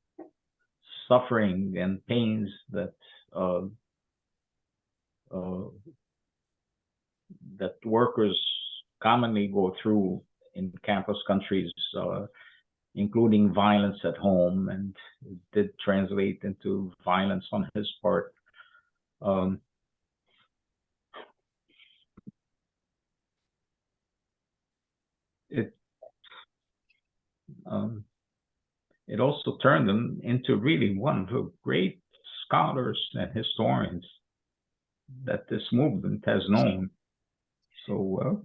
suffering and pains that that workers commonly go through in campus countries, including violence at home, and it did translate into violence on his part. It also turned him into really one of the great scholars and historians that this movement has known. So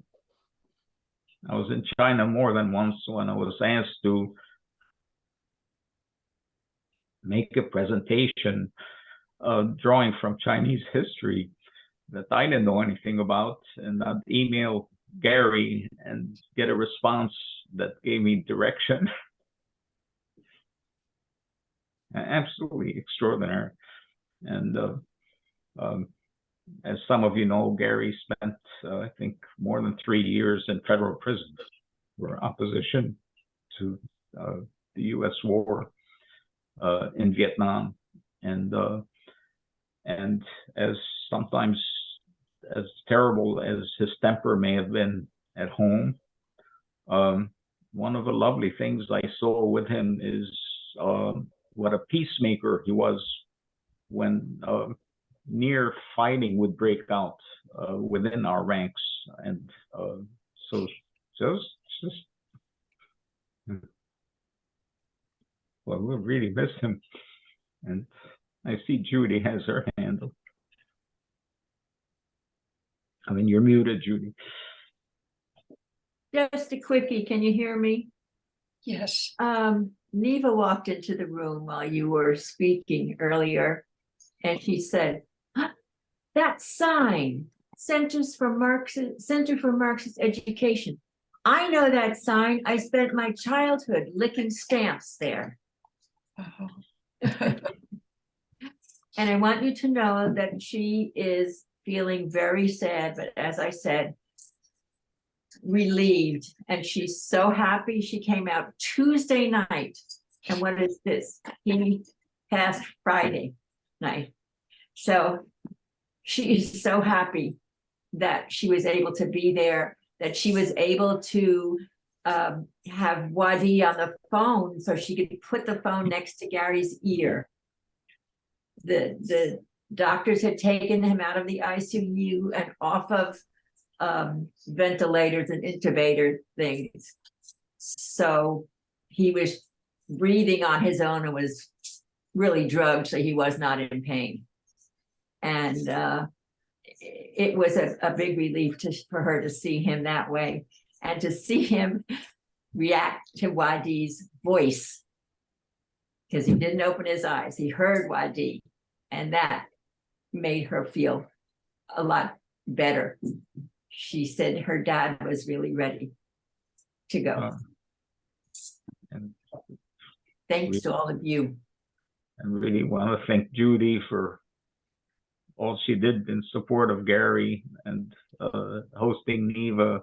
I was in China more than once when I was asked to make a presentation drawing from Chinese history that I didn't know anything about, and I'd email Gary and get a response that gave me direction. Absolutely extraordinary. And as some of you know, Gary spent, I think, more than 3 years in federal prison for opposition to the U.S. war in Vietnam. And as sometimes as terrible as his temper may have been at home, one of the lovely things I saw with him is what a peacemaker he was when near fighting would break out within our ranks. And so just well, we'll really miss him. And I see Judy has her hand up. I mean, you're muted, Judy. Just a quickie, can you hear me? yes. Neva walked into the room while you were speaking earlier, and she said, that sign, Center for Marxist Education. I know that sign. I spent my childhood licking stamps there. Oh. And I want you to know that she is feeling very sad, but as I said, relieved. And she's so happy. She came out Tuesday night. And what is this? He passed Friday night. So she is so happy that she was able to be there, that she was able to have Wadi on the phone so she could put the phone next to Gary's ear. The doctors had taken him out of the ICU and off of ventilators and intubator things. So he was breathing on his own and was really drugged, so he was not in pain. And it was a big relief for her to see him that way, and to see him react to Wadi's voice, because he didn't open his eyes. He heard Wadi, and that made her feel a lot better. She said her dad was really ready to go. And thanks to all of you. I really want to thank Judy for all she did in support of Gary and hosting Neva,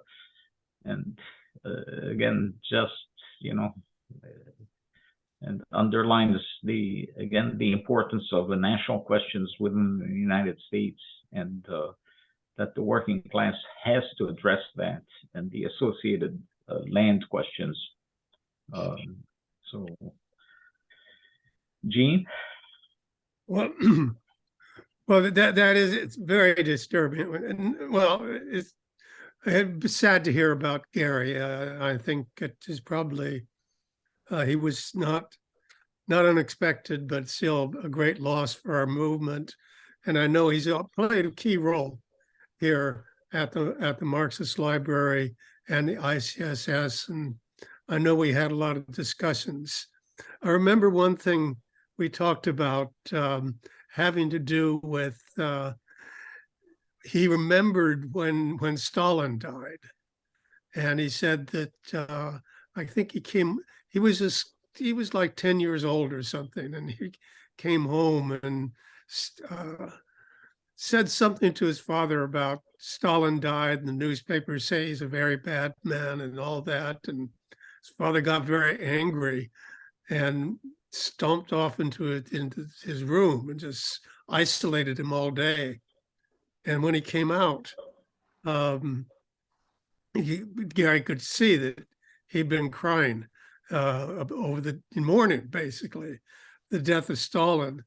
and again, just, you know, and underlines the importance of the national questions within the United States, and that the working class has to address that, and the associated land questions. So, Gene? Well, well, that is, it's very disturbing. And well, it's It's sad to hear about Gary. I think it is probably he was not unexpected, but still a great loss for our movement. And I know he's played a key role here at the Marxist Library and the ICSS. And I know we had a lot of discussions. I remember one thing we talked about having to do with he remembered when Stalin died, and he said that I think he was like 10 years old or something, and he came home and said something to his father about Stalin died, and the newspapers say he's a very bad man and all that, and his father got very angry and stomped off into his room and just isolated him all day. And when he came out, Gary could see that he'd been crying over the morning, basically, the death of Stalin.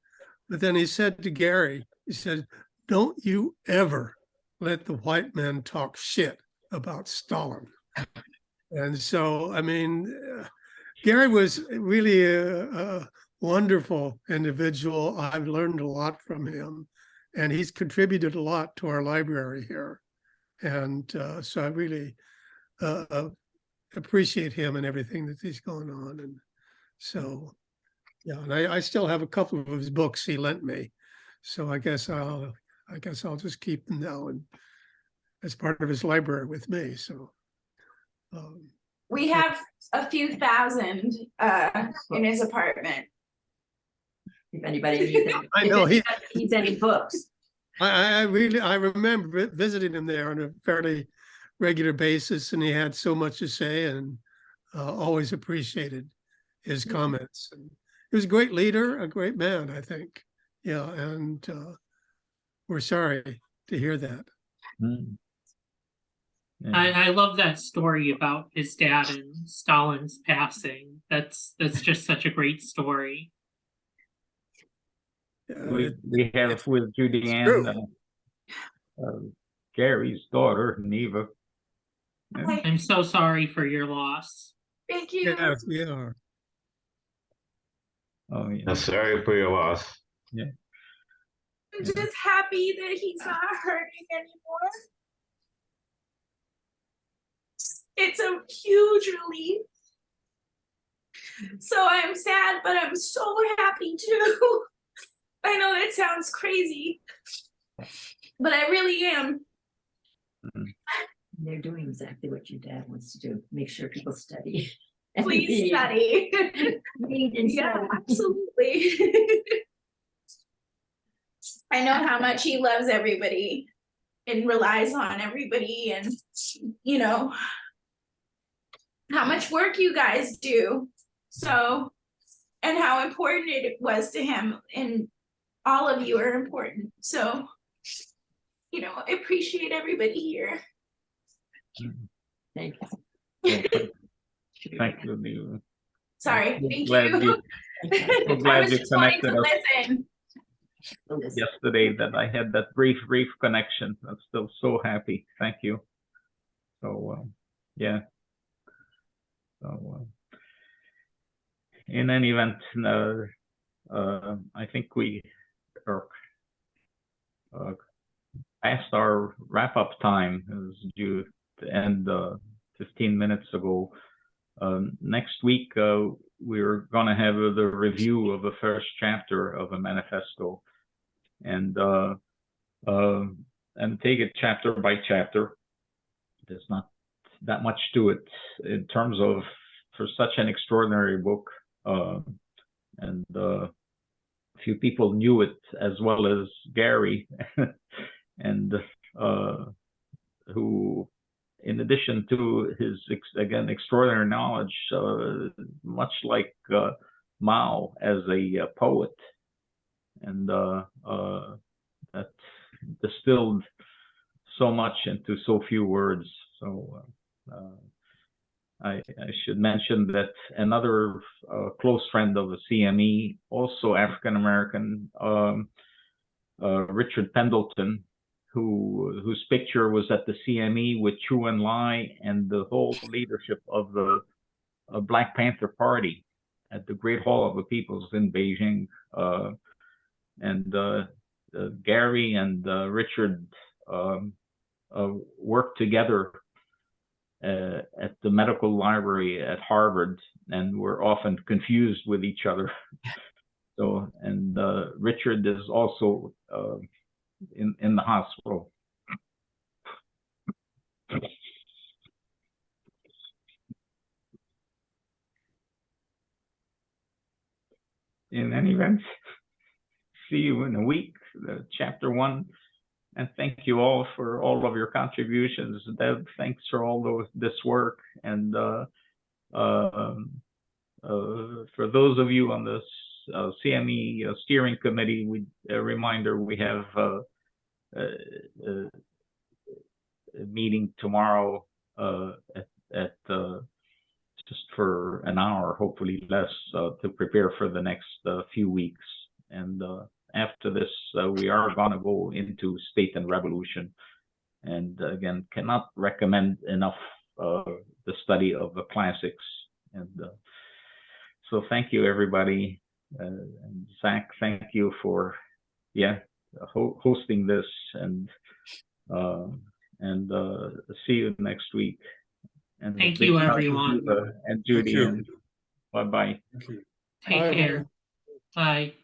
But then he said to Gary, he said, "Don't you ever let the white men talk shit about Stalin." And so, I mean, Gary was really a wonderful individual. I've learned a lot from him, and he's contributed a lot to our library here. And so I really appreciate him and everything that he's going on. And so, yeah, and I still have a couple of his books he lent me. So I guess I'll just keep them now and as part of his library with me. So we have a few thousand in his apartment. If anybody needs any, I know needs any books. I remember visiting him there on a fairly regular basis, and he had so much to say, and always appreciated his comments. And he was a great leader, a great man, I think. Yeah, and we're sorry to hear that. Mm. Yeah. I love that story about his dad and Stalin's passing. That's just such a great story. We have with Judy Ann, Gary's daughter, Neva. Yeah. I'm so sorry for your loss. Thank you. Yes, we are. Oh, yeah. I'm sorry for your loss. Yeah. I'm just happy that he's not hurting anymore. It's a huge relief. So I'm sad, but I'm so happy too. I know that sounds crazy, but I really am. They're doing exactly what your dad wants to do. Make sure people study. Please study. Read and Yeah, study. absolutely. I know how much he loves everybody and relies on everybody, and you know how much work you guys do. So, and how important it was to him, and all of you are important. So, you know, I appreciate everybody here. Thank Yeah, thank you, Neva. Sorry, thank Glad you. so I glad was you just wanting connected to us listen. yesterday, that I had that brief connection. I'm still so happy. Thank you. So, yeah. So, in any event, I think we are past our wrap-up time. It was due to end 15 minutes ago. Next week, we're going to have the review of the first chapter of a manifesto, and take it chapter by chapter. There's not that much to it in terms of, for such an extraordinary book, and few people knew it as well as Gary, and who, in addition to his again extraordinary knowledge, much like Mao as a poet, and that distilled so much into so few words. So I should mention that another close friend of the CME, also African American, Richard Pendleton, whose picture was at the CME with Chu and Lai and the whole leadership of the Black Panther Party at the Great Hall of the Peoples in Beijing. And Gary and Richard worked together at the medical library at Harvard, and were often confused with each other. So, and Richard is also in the hospital. In any event, see you in a week, chapter 1. And thank you all for all of your contributions. Deb, thanks for all this work. And for those of you on this CME steering committee, a reminder, we have a meeting tomorrow at just for an hour, hopefully less, to prepare for the next few weeks. And after this, we are going to go into State and Revolution. And again, cannot recommend enough the study of the classics. And so thank you, everybody. And Zach, thank you for hosting this. And see you next week. And thank you, everyone. And Judy, and bye-bye. Take care. Bye.